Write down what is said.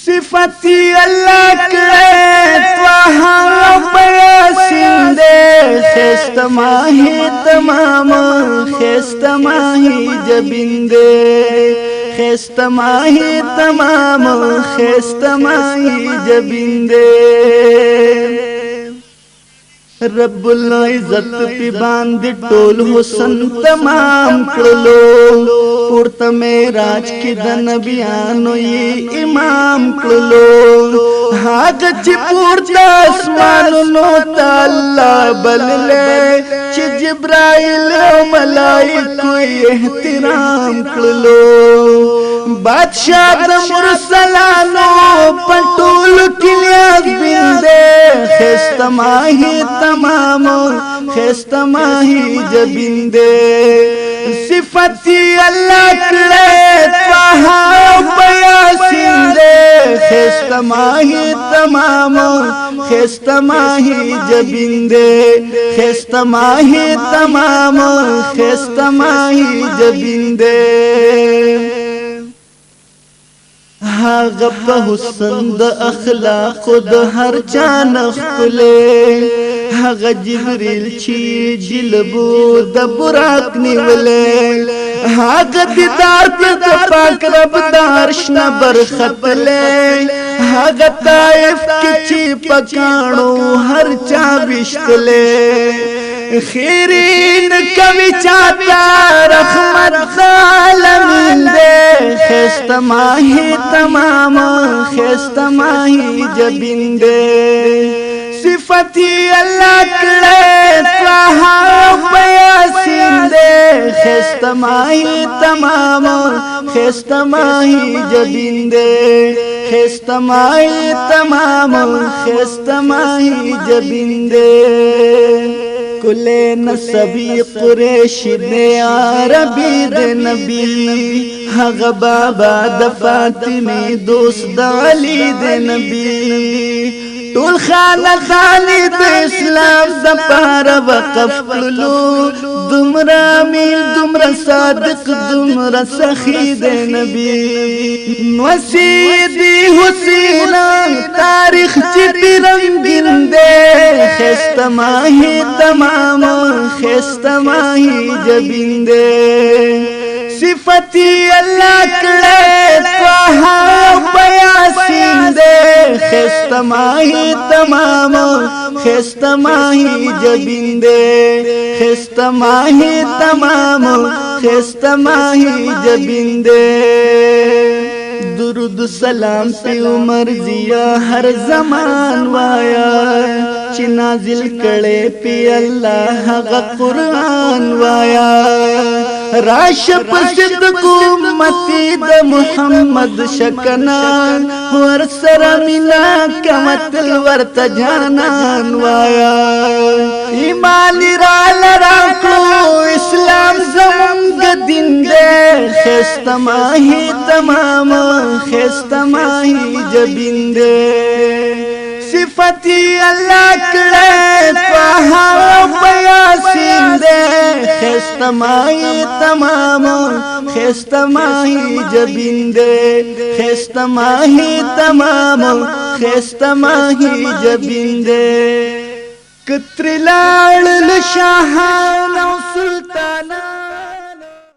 صفتی اللہ کرے توہاں بیاسین دے خیست ماہی تمام خیست ماہی جبین دے خیست ماہی تمام خیست ماہی جبین دے رب العزت پی باند ټول حسن تمام کړلو پورته معراج کې د نبیانو یې امام کړلو هغه چې پورته اسمانونو ته الله بللې چې جبرائیل او ملائکو یې احترام کړلو بادشاہ د مرسلانو پټول کلیاس بندے خیست ماہی تمام خیست ماہی جبین دے صفتی اللہ کرے توہاں بیاسین دے خیست ماہی تمام خیست ماہی جبین دے خیست ماہی تمام خیست ماہی جبین دے هاغه په حسن د اخلاق د هر چا نخلې هاغه جبريل چې جلبو د براق نیولې هاغه دیدار په پاک رب د عرش نه برختلې هاغه طائف کې چې پکانو هر چا وشتلې خیرین کبھی چاہتا رحمت عالمین دے خیست ماہی تمام خیست ماہی جبین دے صفتی اللہ کرے توہاں بیاسین دے خیست ماہی تمام خیست ماہی جبین دے خیست ماہی تمام خیست ماہی جبین دے کلے نسبی قریش دے عربی دے نبی حق بابا دا فاطمی دوست دا علی دے نبی طول خاندانی دا اسلام دا پارا وقف کلو دمرا میل دمرا صادق دمرا سخی دے نبی وسیدی حسینہ تاریخ چی رنگین دے خیست ماہی تمام خیست ماہی جبین دے صفتی اللہ کرے توہاں بیاسین دے خیست ماہی تمام خیست ماہی جبین دے خیست ماہی تمام خیست ماہی جبین دے درود سلام پی عمر زیا ہر زمان وایا چی نازل کڑے پی اللہ غا قرآن وایا راش پسد کو امتی دا محمد شکنان ورسر منا کمتل ورت جانان وایا ایمانی را لراکو اسلام زمانگ دن دے خیست ماہی تمام خیست ماہی جبین دے صفتی اللہ کرے توہاں بیاسین دے خیست ماہی تمام خیست ماہی جبین دے خیست ماہی تمام خیست ماہی جبین دے کتر لاڑ لشاہان و سلطانان